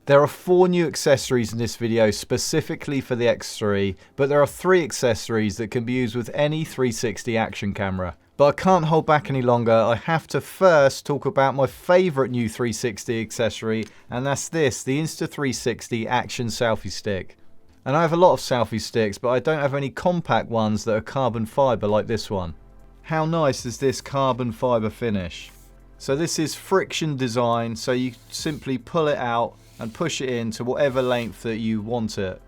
There are 4 new accessories in this video specifically for the X3, but there are 3 accessories that can be used with any 360 action camera. But I can't hold back any longer. I have to first talk about my favourite new 360 accessory, and that's this, the Insta360 Action Selfie Stick. And I have a lot of selfie sticks, but I don't have any compact ones that are carbon fibre like this one. How nice is this carbon fibre finish? So this is friction design, so you simply pull it out and push it in to whatever length that you want it.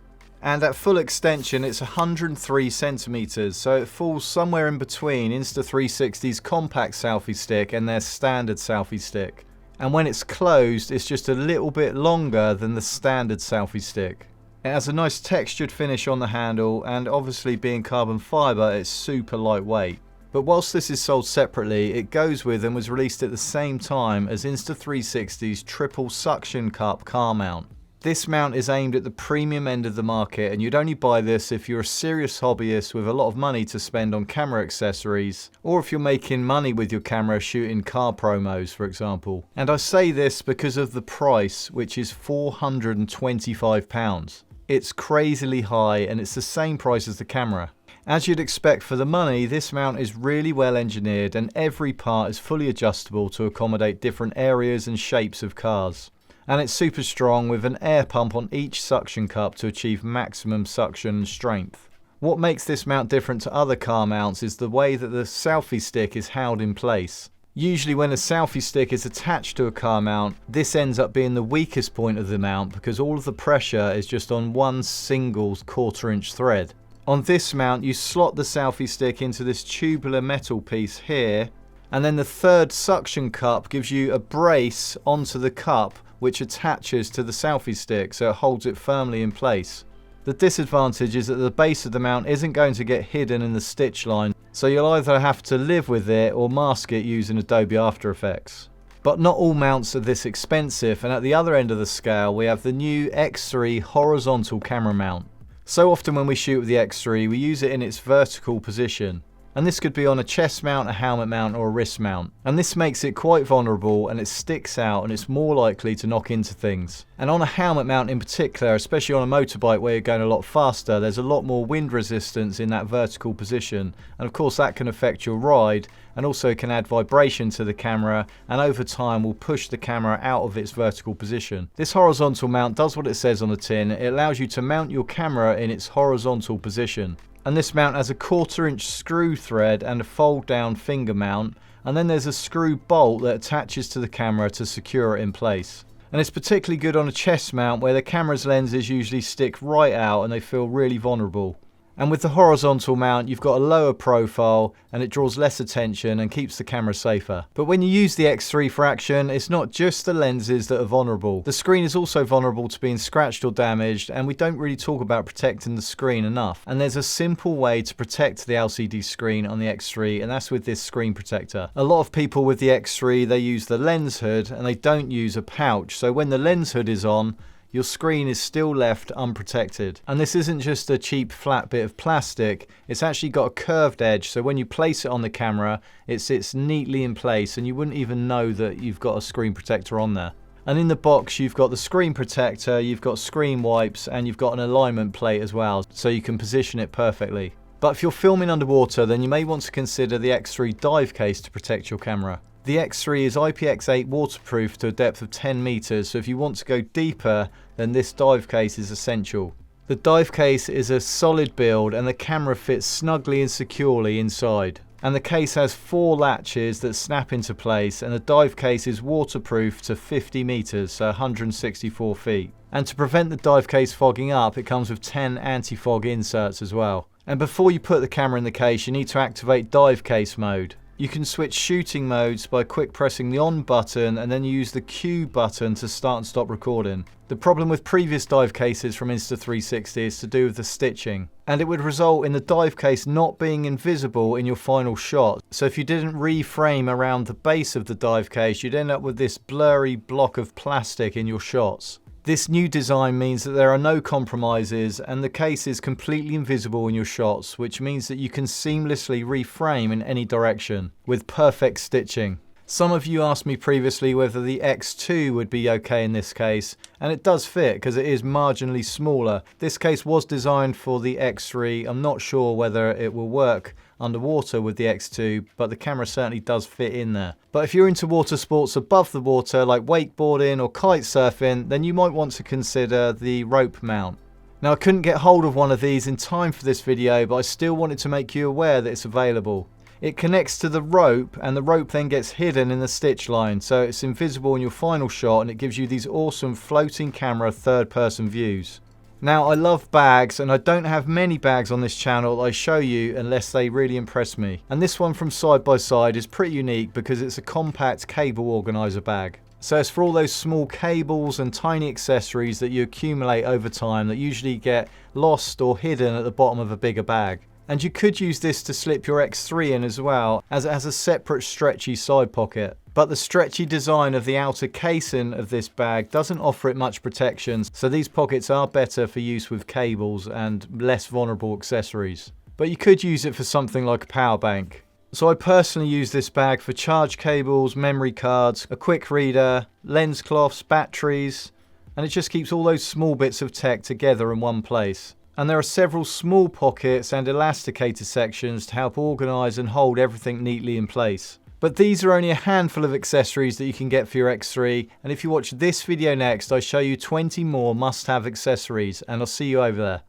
And at full extension it's 103 centimeters, so it falls somewhere in between Insta360's compact selfie stick and their standard selfie stick. And when it's closed, it's just a little bit longer than the standard selfie stick. It has a nice textured finish on the handle, and obviously being carbon fibre, it's super lightweight. But whilst this is sold separately, it goes with and was released at the same time as Insta360's triple suction cup car mount. This mount is aimed at the premium end of the market, and you'd only buy this if you're a serious hobbyist with a lot of money to spend on camera accessories, or if you're making money with your camera shooting car promos, for example. And I say this because of the price, which is £425. It's crazily high, and it's the same price as the camera. As you'd expect for the money, this mount is really well engineered, and every part is fully adjustable to accommodate different areas and shapes of cars. And it's super strong with an air pump on each suction cup to achieve maximum suction and strength. What makes this mount different to other car mounts is the way that the selfie stick is held in place. Usually when a selfie stick is attached to a car mount, this ends up being the weakest point of the mount because all of the pressure is just on one single 1/4 inch thread. On this mount, you slot the selfie stick into this tubular metal piece here, and then the third suction cup gives you a brace onto the cup which attaches to the selfie stick, so it holds it firmly in place. The disadvantage is that the base of the mount isn't going to get hidden in the stitch line, so you'll either have to live with it or mask it using Adobe After Effects. But not all mounts are this expensive, and at the other end of the scale we have the new X3 horizontal camera mount. So often when we shoot with the X3, we use it in its vertical position. And this could be on a chest mount, a helmet mount, or a wrist mount. And this makes it quite vulnerable, and it sticks out, and it's more likely to knock into things. And on a helmet mount in particular, especially on a motorbike where you're going a lot faster, there's a lot more wind resistance in that vertical position. And of course that can affect your ride, and also can add vibration to the camera, and over time will push the camera out of its vertical position. This horizontal mount does what it says on the tin. It allows you to mount your camera in its horizontal position. And this mount has a 1/4 inch screw thread and a fold down finger mount, and then there's a screw bolt that attaches to the camera to secure it in place. And it's particularly good on a chest mount where the camera's lenses usually stick right out and they feel really vulnerable. And with the horizontal mount, you've got a lower profile and it draws less attention and keeps the camera safer. But when you use the X3 for action, it's not just the lenses that are vulnerable. The screen is also vulnerable to being scratched or damaged, and we don't really talk about protecting the screen enough. And there's a simple way to protect the LCD screen on the X3, and that's with this screen protector. A lot of people with the X3, they use the lens hood and they don't use a pouch. So when the lens hood is on, your screen is still left unprotected. And this isn't just a cheap flat bit of plastic, it's actually got a curved edge, so when you place it on the camera, it sits neatly in place and you wouldn't even know that you've got a screen protector on there. And in the box you've got the screen protector, you've got screen wipes, and you've got an alignment plate as well, so you can position it perfectly. But if you're filming underwater, then you may want to consider the X3 dive case to protect your camera. The X3 is IPX8 waterproof to a depth of 10 meters, so if you want to go deeper, then this dive case is essential. The dive case is a solid build and the camera fits snugly and securely inside. And the case has 4 latches that snap into place, and the dive case is waterproof to 50 meters, so 164 feet. And to prevent the dive case fogging up, it comes with 10 anti-fog inserts as well. And before you put the camera in the case, you need to activate dive case mode. You can switch shooting modes by quick pressing the on button, and then you use the Q button to start and stop recording. The problem with previous dive cases from Insta360 is to do with the stitching, and it would result in the dive case not being invisible in your final shot. So if you didn't reframe around the base of the dive case, you'd end up with this blurry block of plastic in your shots. This new design means that there are no compromises and the case is completely invisible in your shots, which means that you can seamlessly reframe in any direction with perfect stitching. Some of you asked me previously whether the X2 would be okay in this case, and it does fit because it is marginally smaller. This case was designed for the X3. I'm not sure whether it will work underwater with the X2, but the camera certainly does fit in there. But if you're into water sports above the water like wakeboarding or kite surfing, then you might want to consider the rope mount. Now, I couldn't get hold of one of these in time for this video, but I still wanted to make you aware that it's available. It connects to the rope, and the rope then gets hidden in the stitch line, so it's invisible in your final shot, and it gives you these awesome floating camera third-person views. Now, I love bags, and I don't have many bags on this channel that I show you unless they really impress me. And this one from Side by Side is pretty unique because it's a compact cable organizer bag. So it's for all those small cables and tiny accessories that you accumulate over time that usually get lost or hidden at the bottom of a bigger bag. And you could use this to slip your X3 in as well, as it has a separate stretchy side pocket. But the stretchy design of the outer casing of this bag doesn't offer it much protection, so these pockets are better for use with cables and less vulnerable accessories. But you could use it for something like a power bank. So I personally use this bag for charge cables, memory cards, a quick reader, lens cloths, batteries, and it just keeps all those small bits of tech together in one place. And there are several small pockets and elasticator sections to help organise and hold everything neatly in place. But these are only a handful of accessories that you can get for your X3, and if you watch this video next, I show you 20 more must-have accessories, and I'll see you over there.